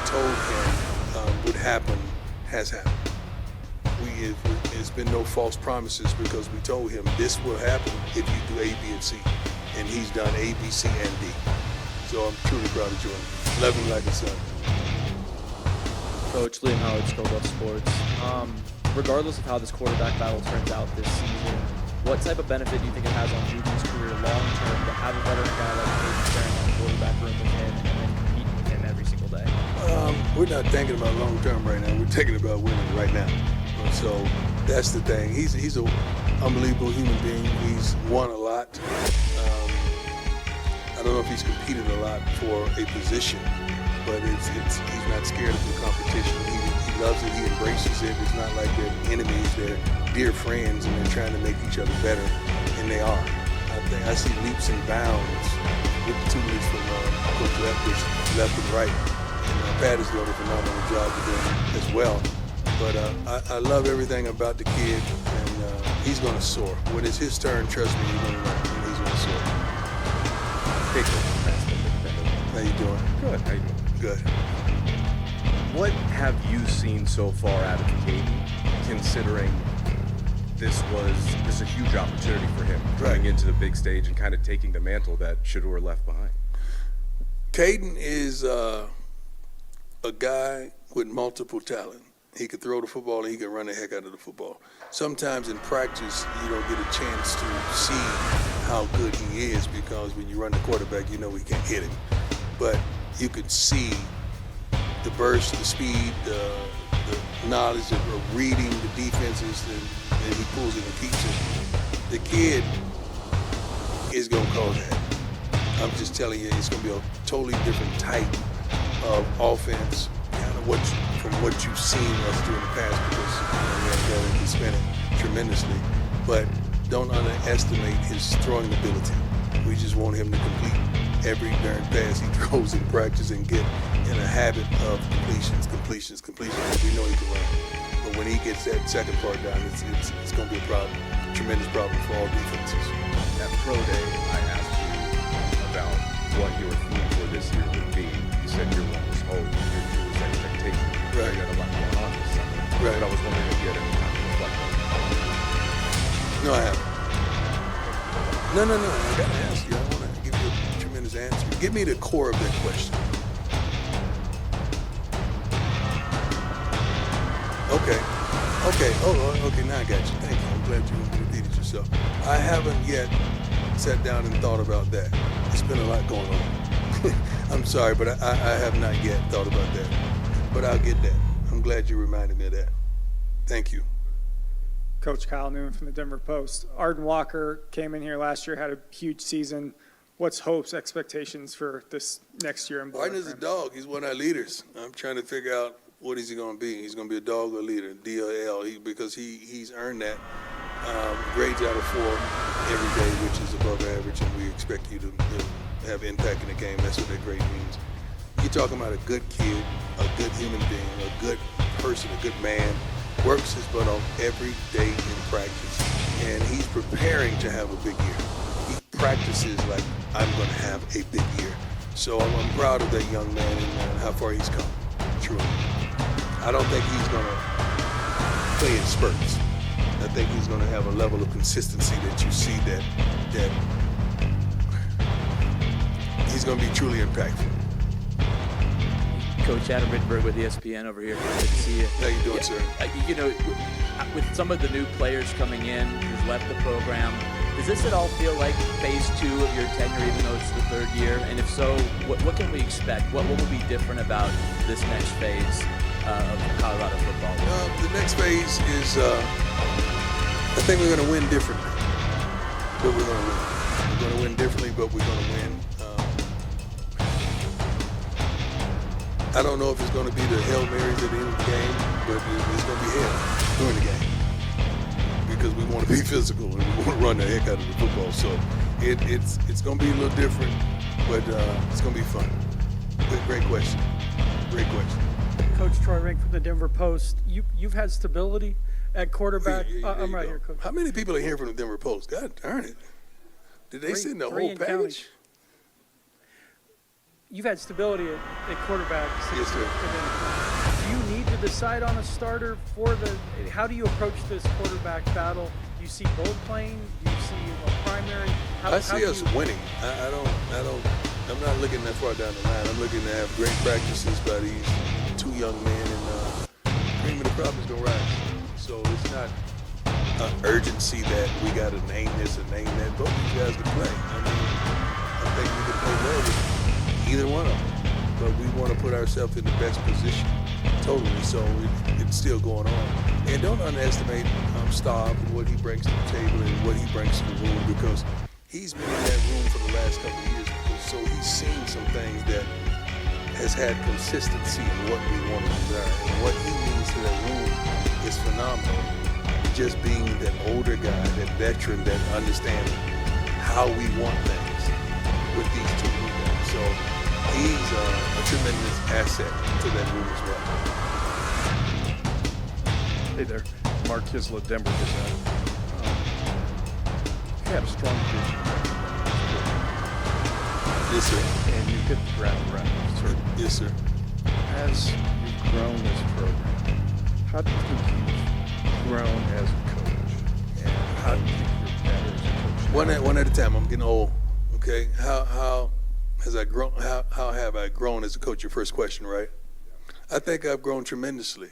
told him would happen has happened. There's been no false promises because we told him this will happen if you do A, B, and C. And he's done A, B, C, and D. So I'm truly proud of Jordan. Love him like a son. Coach Liam Howard, Scobell Sports. Regardless of how this quarterback battle turns out this season, what type of benefit do you think it has on Juju's career long term to have a veteran guy like Jayden sharing on the quarterback room with him and then competing with him every single day? We're not thinking about long term right now. We're thinking about winning right now. So that's the thing. He's an unbelievable human being. He's won a lot. I don't know if he's competed a lot for a position, but he's not scared of the competition. He loves it. He embraces it. It's not like they're enemies. They're dear friends, and they're trying to make each other better, and they are. I see leaps and bounds with the tutelage from Coach left and right. And Pat is doing a phenomenal job of doing it as well. But I love everything about the kid, and he's going to soar. When it's his turn, trust me, he's going to run, and he's going to soar. Hey, Coach. How you doing? Good. How you doing? Good. What have you seen so far out of Jayden, considering this is a huge opportunity for him coming into the big stage and kind of taking the mantle that Shedeur left behind? Jayden is a guy with multiple talent. He could throw the football and he could run the heck out of the football. Sometimes in practice, you don't get a chance to see how good he is because when you run the quarterback, you know he can't hit him. But you could see the burst, the speed, the knowledge of reading the defenses, and he pulls it and keeps it. The kid is going to cause that. I'm just telling you, it's going to be a totally different type of offense, kind of from what you've seen us do in the past, because we have spent it tremendously. But don't underestimate his throwing ability. We just want him to complete every darn pass he throws in practice and get in a habit of completions. We know he can run. But when he gets that second part down, it's going to be a problem, tremendous problem for all defenses. At Pro Day, I asked you about what your theme for this year would be. You said your one was hope, your two was expectation. Right. You had a lot going on this summer. Right. But I was wondering if you had any time to reflect on it. No, I haven't. No. I got to ask you. I want to give you a tremendous answer. Give me the core of that question. Okay. Okay, now I got you. Thank you. I'm glad you repeated yourself. I haven't yet sat down and thought about that. There's been a lot going on. I'm sorry, but I have not yet thought about that. But I'll get that. I'm glad you reminded me of that. Thank you. Coach Kyle Newman from the Denver Post. Arden Walker came in here last year, had a huge season. What's hopes, expectations for this next year in Boulder? Arden is a dog. He's one of our leaders. I'm trying to figure out what is he going to be. He's going to be a dog or a leader, D or L, because he's earned that. Grades out of 4 every day, which is above average, and we expect you to have impact in the game. That's what that grade means. You're talking about a good kid, a good human being, a good person, a good man, works his butt off every day in practice, and he's preparing to have a big year. He practices like, I'm going to have a big year. So I'm proud of that young man and how far he's come, truly. I don't think he's going to play in spurts. I think he's going to have a level of consistency that you see that he's going to be truly impactful. Coach Adam Rittenberg with ESPN over here. Good to see you. How you doing, sir? You know, with some of the new players coming in who've left the program, does this at all feel like phase 2 of your tenure, even though it's the 3rd year? And if so, what can we expect? What will be different about this next phase of Colorado football? The next phase is, I think we're going to win differently. But we're going to win. We're going to win differently, but we're going to win. I don't know if it's going to be the Hail Marys at the end of the game, but it's going to be hell during the game because we want to be physical and we want to run the heck out of the football. So it's going to be a little different, but it's going to be fun. Great question. Great question. Coach Troy Rink from the Denver Post. You've had stability at quarterback. I'm right here, Coach. How many people are here from the Denver Post? God darn it. Did they send the whole package? you've had stability at quarterback. Yes, sir. Do you need to decide on a starter for how do you approach this quarterback battle? Do you see both playing? Do you see a primary? I see us winning. I'm not looking that far down the line. I'm looking to have great practices by these two young men, and cream of the crop is going to rise. So it's not an urgency that we got to name this and name that. Both these guys can play. I mean, I think we can play well with either one of them. But we want to put ourselves in the best position, totally. So it's still going on. And don't underestimate Staub and what he brings to the table and what he brings to the room, because he's been in that room for the last couple of years. So he's seen some things that has had consistency in what we want to desire. And what he means to that room is phenomenal. Just being that older guy, that veteran that understands how we want things with these two new guys. So he's a tremendous asset to that room as well. Hey there, Mark Kisla, Denver Gazette. You had a strong vision. Yes, sir. And you hit the ground running, sir. Yes, sir. As you've grown as a program, how do you think you've grown as a coach? And how do you think you're better as a coach? One at a time. I'm getting old. Okay. How has I grown? How have I grown as a coach? Your first question, right? I think I've grown tremendously.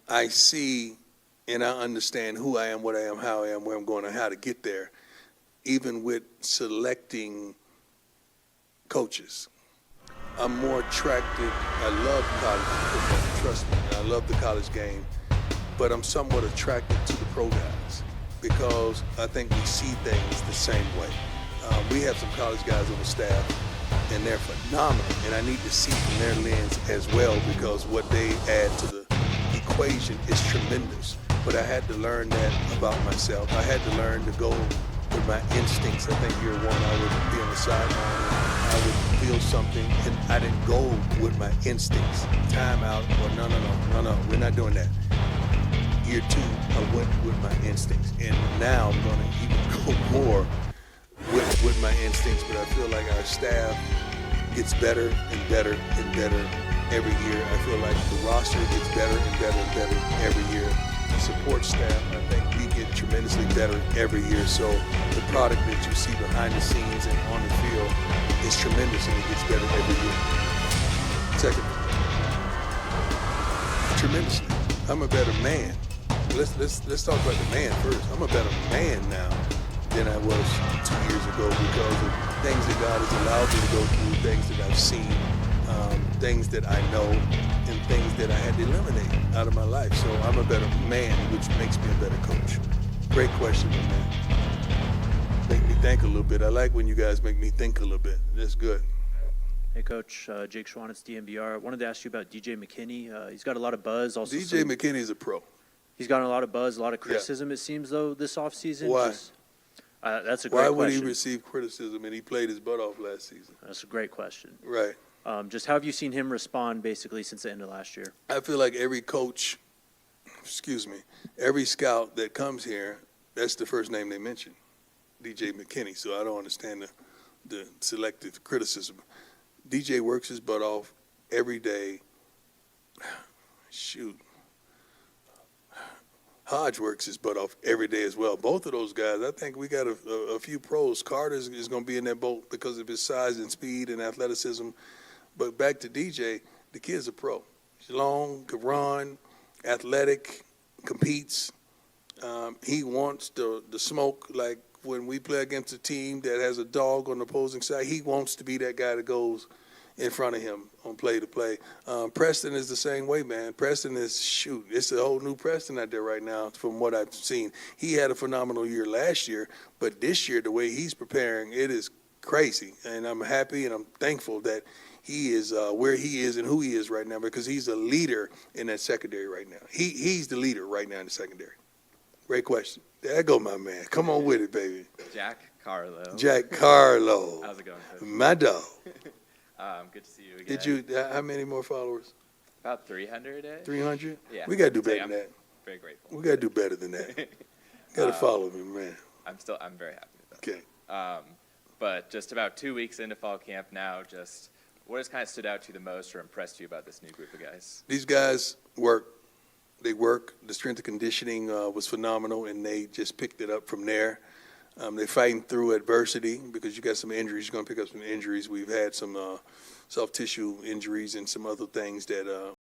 I see and I understand who I am, what I am, how I am, where I'm going, and how to get there. Even with selecting coaches, I'm more attracted. I love college football, trust me. I love the college game, but I'm somewhat attracted to the pro guys because I think we see things the same way. We have some college guys on the staff, and they're phenomenal, and I need to see from their lens as well, because what they add to the equation is tremendous. But I had to learn that about myself. I had to learn to go with my instincts. I think year one, I would be on the sideline, I would feel something, and I didn't go with my instincts. Time out, or no, we're not doing that. Year two, I went with my instincts, and now I'm going to even go more with my instincts. But I feel like our staff gets better and better and better every year. I feel like the roster gets better and better and better every year. The support staff, I think we get tremendously better every year. So the product that you see behind the scenes and on the field is tremendous, and it gets better every year. Second, tremendously. I'm a better man. Let's talk about the man first. I'm a better man now than I was 2 years ago because of things that God has allowed me to go through, things that I've seen, things that I know, and things that I had to eliminate out of my life. So I'm a better man, which makes me a better coach. Great question, man. Make me think a little bit. I like when you guys make me think a little bit. That's good. Hey, Coach. Jake Schwan, it's DNVR. I wanted to ask you about DJ McKinney. He's got a lot of buzz. Also, DJ McKinney's a pro. He's gotten a lot of buzz, a lot of criticism, it seems, though, this offseason. Why? That's a great question. Why would he receive criticism and he played his butt off last season? That's a great question. Right. Just how have you seen him respond, basically, since the end of last year? I feel like every coach, every scout that comes here, that's the first name they mention, DJ McKinney. So I don't understand the selective criticism. DJ works his butt off every day. Hodge works his butt off every day as well. Both of those guys, I think we got a few pros. Carter is going to be in that boat because of his size and speed and athleticism. But back to DJ, the kid's a pro. He's long, can run, athletic, competes. He wants the smoke. Like when we play against a team that has a dog on the opposing side, he wants to be that guy that goes in front of him on play to play. Preston is the same way, man. Preston is, it's a whole new Preston out there right now from what I've seen. He had a phenomenal year last year, but this year, the way he's preparing, it is crazy. And I'm happy and I'm thankful that he is where he is and who he is right now, because he's a leader in that secondary right now. He's the leader right now in the secondary. Great question. There go my man. Come on with it, baby. Jack Carlo. How's it going, Coach? My dog. Good to see you again. Did you? How many more followers? About 300 a day. 300? Yeah. We got to do I'd say better than that. Very grateful. We got to do better than that. Got to follow me, man. I'm very happy with that. Okay. But just about 2 weeks into fall camp now, just What has kind of stood out to you the most or impressed you about this new group of guys? These guys work. They work. The strength and conditioning was phenomenal, and they just picked it up from there. They're fighting through adversity because you got some injuries. You're going to pick up some injuries. We've had some soft tissue injuries and some other things that